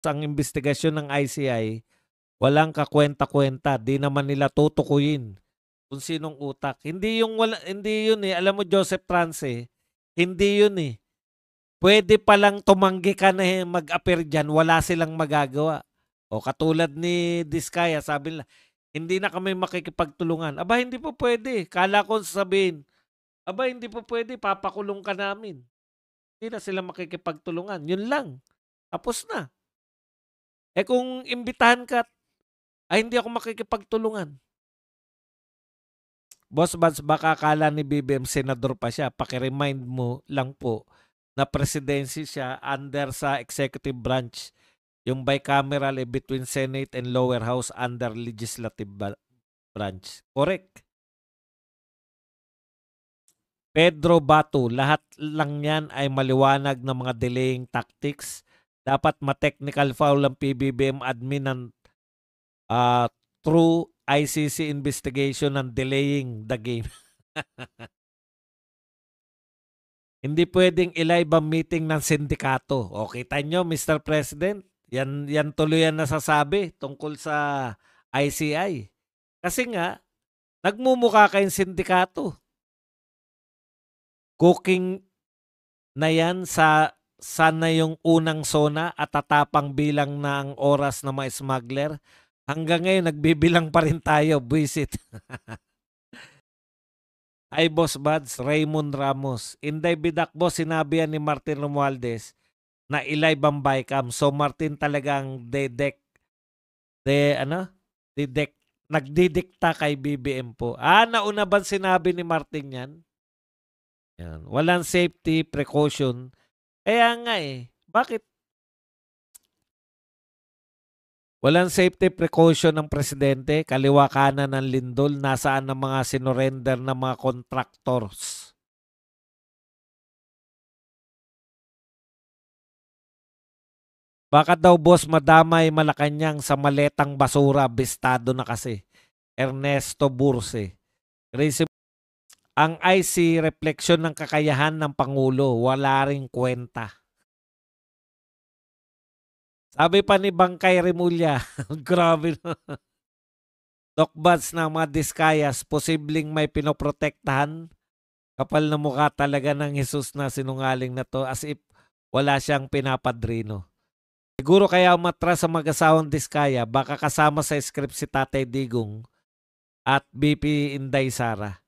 ang investigasyon ng ICI, walang kakwenta-kwenta, 'di naman nila tutukuyin kung sinong utak. Hindi yun, eh, alam mo Joseph Trance, hindi yun, eh. Puwede palang tumanggi ka na, mag-appear diyan, wala silang magagawa. O katulad ni Diskaya sabi nila, "Hindi na kami makikipagtulungan." Aba, hindi po puwede. Akala ko sasabihin, "Aba, hindi po puwede, papakulong ka namin." Hindi na sila makikipagtulungan, yun lang, tapos na. Eh, kung imbitahan ka, "Ay, hindi ako makikipagtulungan." Boss Mads, baka akala ni BBM senador pa siya, paki-remind mo lang po na presidency siya under sa executive branch. Yung bicameral, between Senate and lower house under legislative branch. Correct. Pedro Batu, lahat lang yan ay maliwanag na mga delaying tactics. Dapat ma-technical foul ang PBBM admin ng through ICC investigation and delaying the game. Hindi pwedeng i-live ang meeting ng sindikato. O kita nyo, Mr. President, yan tuloy ang nasasabi tungkol sa ICI. Kasi nga, nagmumukha kayong sindikato. Cooking na yan sa sana yung unang sona at tatapang bilang na ang oras na mga smuggler. Hanggang ngayon, nagbibilang pa rin tayo. Buisit. Ay, Boss Buds, Raymond Ramos. Inday Bidakbo, sinabi yan ni Martin Romualdez na i-live ang Bicam. So, Martin talagang nagdidikta kay BBM po. Nauna ba sinabi ni Martin yan? Yan. Walang safety precaution. Kaya nga bakit? Walang safety precaution ng presidente, kaliwa kanan ng lindol, nasaan ang mga sinurrender ng mga contractors. Baka daw boss madamay Malacanang sa maletang basura, bistado na kasi. Ernesto Burse. Ang IC refleksyon ng kakayahan ng Pangulo, wala ring kwenta. Sabi pa ni Bangkay Remulla, grabe no. Doc Buds na mga Diskayas, posibleng may pinoprotektahan. Kapal na mukha talaga ng Jesus na sinungaling na to, as if wala siyang pinapadrino. Siguro kaya umatras sa mag-asawang Diskaya, baka kasama sa script si Tatay Digong at BP Inday Sara.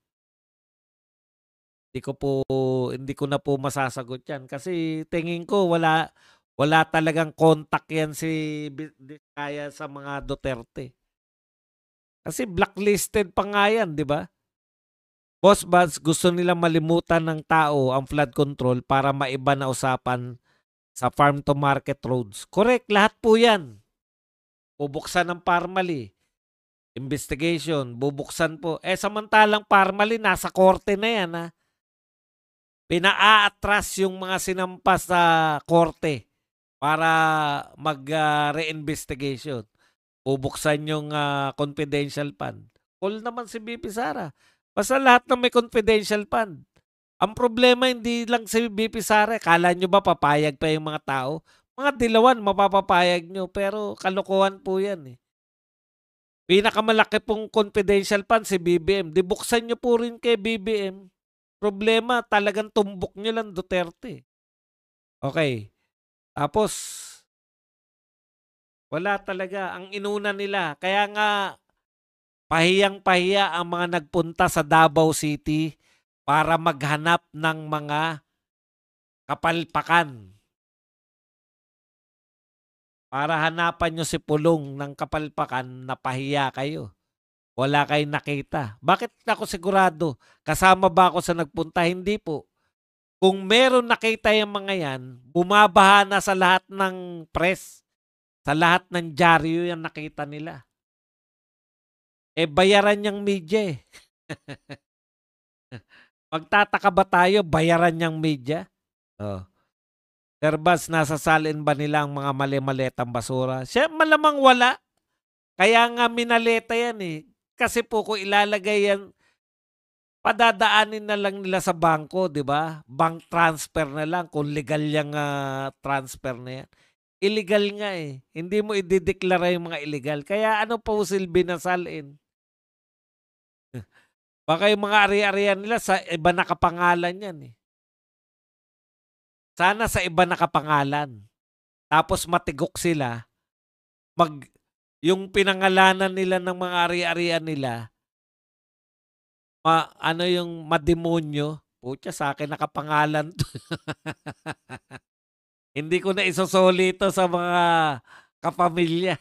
Hindi ko na po masasagot yan kasi tingin ko wala talagang contact yan si Diskaya sa mga Duterte. Kasi blacklisted pa nga yan, di ba? Boss Buds, gusto nilang malimutan ng tao ang flood control para maiba na usapan sa farm to market roads. Correct, lahat po yan. Bubuksan ng Parmali. Investigation, bubuksan po. Samantalang Parmali, nasa korte na yan. Pina-atras yung mga sinampas sa korte para mag-reinvestigation. Bubuksan yung confidential fund. Call naman si BP Sara. Basta lahat ng may confidential fund. Ang problema hindi lang si BP Sara. Kala nyo ba papayag pa yung mga tao? Mga dilawan, mapapapayag nyo. Pero kalokohan po yan. Pinakamalaki pong confidential fund si BBM. Di buksan nyo po rin kay BBM. Problema, talagang tumbok nyo lang Duterte. Okay. Tapos, wala talaga. Ang inuna nila. Kaya nga, pahiyang-pahiya ang mga nagpunta sa Davao City para maghanap ng mga kapalpakan. Para hanapan nyo si Pulong ng kapalpakan, napahiya kayo. Wala kayong nakita. Bakit ako sigurado? Kasama ba ako sa nagpunta? Hindi po. Kung meron nakita yung mga yan, bumabaha na sa lahat ng press. Sa lahat ng dyaryo yung nakita nila. Bayaran niyang media Magtataka ba tayo, bayaran niyang media? Oh. Terbas, nasasalin ba nila ang mga mali-maletang basura? Siya, malamang wala. Kaya nga minaleta yan Kasi po kung ilalagay yan, padadaanin na lang nila sa bangko, di ba? Bank transfer na lang kung legal yung transfer na yan. Illegal nga, eh. Hindi mo idedeklara yung mga illegal. Kaya ano pa ho silbi ng salin? Baka yung mga ari-arian nila sa iba nakapangalan yan, eh. Sana sa iba nakapangalan. Tapos matigok sila, mag yung pinangalanan nila ng mga ari-arian nila, ano yung mademonyo, "Putya sa'kin nakapangalan 'to." Hindi ko na isosoli ito sa mga kapamilya.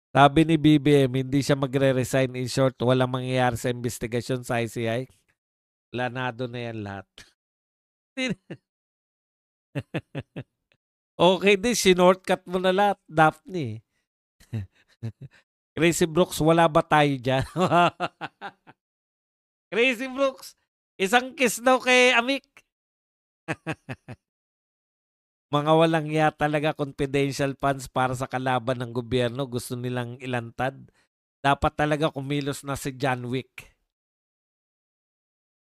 Sabi ni BBM, hindi siya magre-resign. In short, walang mangyayari sa investigasyon sa ICI. Planado na yan lahat. Okay din, sinortcut mo na lahat, Daphne. Crazy Brooks, wala ba tayo dyan? Crazy Brooks, isang kiss daw kay Amik. Mga walang ya talaga, confidential funds para sa kalaban ng gobyerno, gusto nilang ilantad. Dapat talaga kumilos na si John Wick.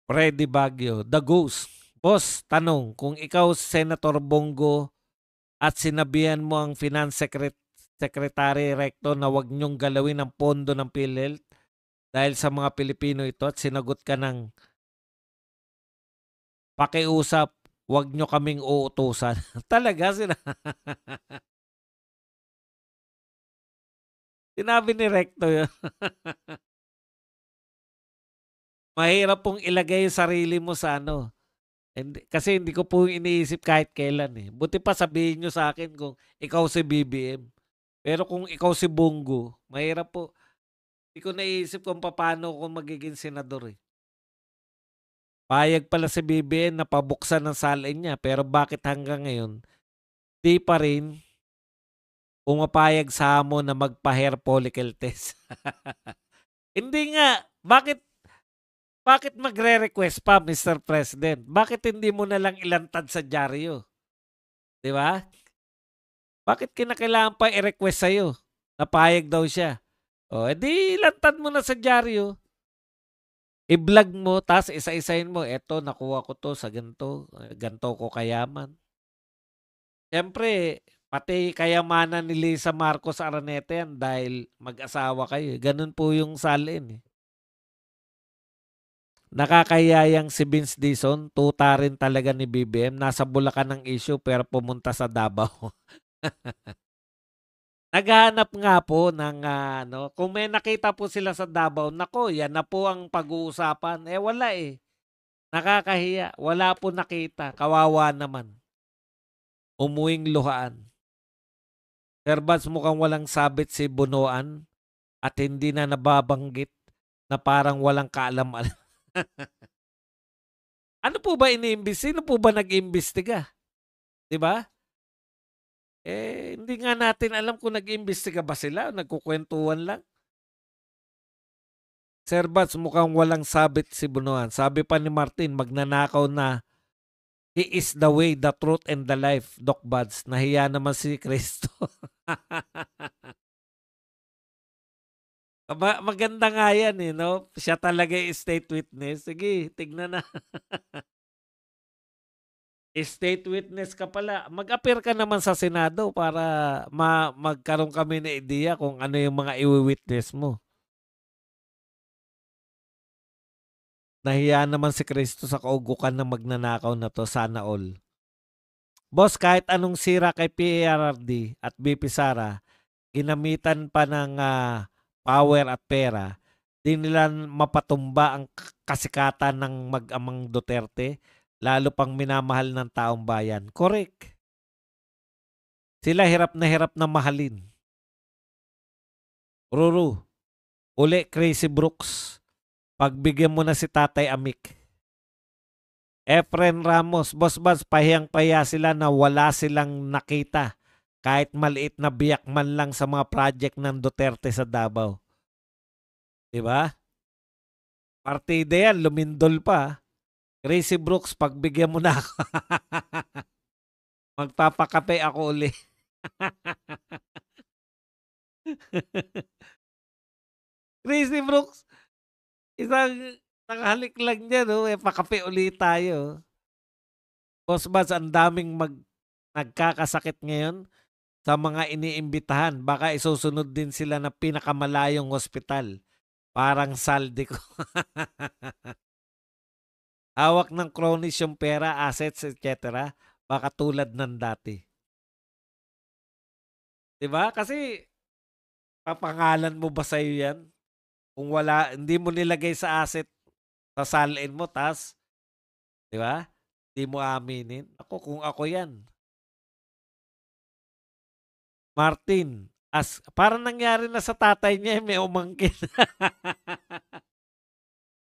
Freddy Baguio, The Ghost. Boss, tanong, kung ikaw Senator Bongo at sinabihan mo ang Finance Secretary Recto na wag niyong galawin ang pondo ng PhilHealth dahil sa mga Pilipino ito at sinagot ka ng pakiusap, wag niyo kaming uutusan. Talaga sinabi ni Recto yun. Mahirap pong ilagay yung sarili mo sa ano. Kasi hindi ko po iniisip kahit kailan, eh. Buti pa sabihin niyo sa akin kung ikaw si BBM. Pero kung ikaw si Bongo, mahirap po. Hindi ko naisip kung paano ako magiging senador, eh. Payag pala si BBM na pabuksan ng salin niya, pero bakit hanggang ngayon di pa rin pumapayag sa hamon na magpa-hair follicle test? Hindi nga. Bakit magre-request pa, Mr. President? Bakit hindi mo na lang ilantad sa dyaryo? 'Di ba? Bakit kinakailangan pa i-request sa'yo? Napayag daw siya. O, edi ilantad mo na sa dyaryo. I-vlog mo, tapos isa-isahin mo, eto, nakuha ko to sa ganito, ganito ko kayaman. Siyempre, pati kayamanan ni Lisa Marcos Araneta yan dahil mag-asawa kayo. Ganun po yung salin, eh. Nakakahiyayang si Vince Dizon, tuta rin talaga ni BBM. Nasa Bulacan ang issue pero pumunta sa Davao. Naghahanap nga po ng ano, kung may nakita po sila sa Davao, nako, yan na po ang pag-uusapan. Eh wala, eh. Nakakahiya. Wala po nakita. Kawawa naman. Umuwing luhaan. Serbats mukhang walang sabit si Bunuan at hindi na nababanggit na parang walang kaalam-alam. Ano po ba iniimbestiga? Sino po ba nag-iimbestiga? 'Di ba? Eh, hindi nga natin alam kung nag-iimbestiga ba sila o nagkukwentuhan lang. Serbats mukhang walang sabit si Bunuan. Sabi pa ni Martin, magnanakaw na he is the way, the truth, and the life, Doc Buds. Nahiya naman si Kristo. Maganda nga yan, eh, no? Siya talaga yung state witness. Sige, tignan na. State witness ka pala. Mag-appear ka naman sa Senado para magkaroon kami ng ideya kung ano yung mga i-witness mo. Nahiya naman si Kristo sa kaugukan ng magnanakaw na to, sana all. Boss, kahit anong sira kay PRRD at BP Sara, ginamitan pa ng power at pera, di nila mapatumba ang kasikatan ng mag-amang Duterte, lalo pang minamahal ng taong bayan. Correct. Sila hirap na mahalin. Ruru, uli Crazy Brooks, pagbigyan mo na si Tatay Amik. Efren Ramos, Boss Baz, pahiyang-pahiya sila na wala silang nakita kahit maliit na biyak man lang sa mga project ng Duterte sa Davao. Diba? Partida yan, lumindol pa. Crazy Brooks, pagbigyan mo na ako. Magpapakape ako uli. Crazy Brooks, isang nakahalik lang dyan, oh, eh, pakape ulit tayo. Boss Baz, ang daming nagkakasakit ngayon sa mga iniimbitahan. Baka isusunod din sila na pinakamalayong ospital. Parang Saldico. Hawak ng cronies yung pera, assets, etc. Baka tulad ng dati. 'Di ba? Kasi papangalan mo ba sa'yo yan? Kung wala, hindi mo nilagay sa asset, sasalin mo, tas, 'di ba? Hindi mo aminin. Ako, kung ako yan. Martin, parang nangyari na sa tatay niya, may umangkin.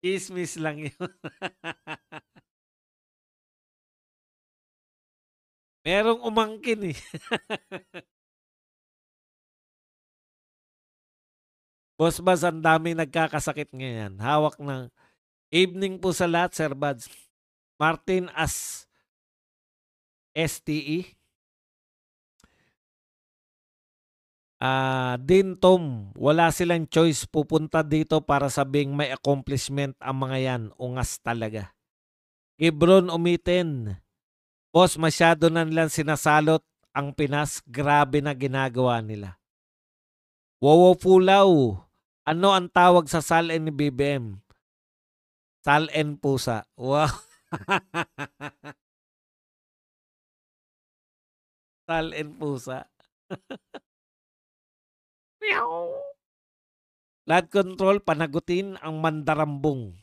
Chismis lang yun. Merong umangkin eh. Boss Baz, ang dami nagkakasakit ngayon. Hawak ng evening po sa lahat, Sir Buds. Martin as STE. Din Tom, wala silang choice. Pupunta dito para sabing may accomplishment ang mga yan. Ungas talaga. Gibron umitin. Boss, masyado na nilang sinasalot ang Pinas. Grabe na ginagawa nila. Wowo Pulaw. Ano ang tawag sa salin ni BBM? Salin pusa. Wow. Salin pusa. Meow. Flood control, panagutin ang mandarambong.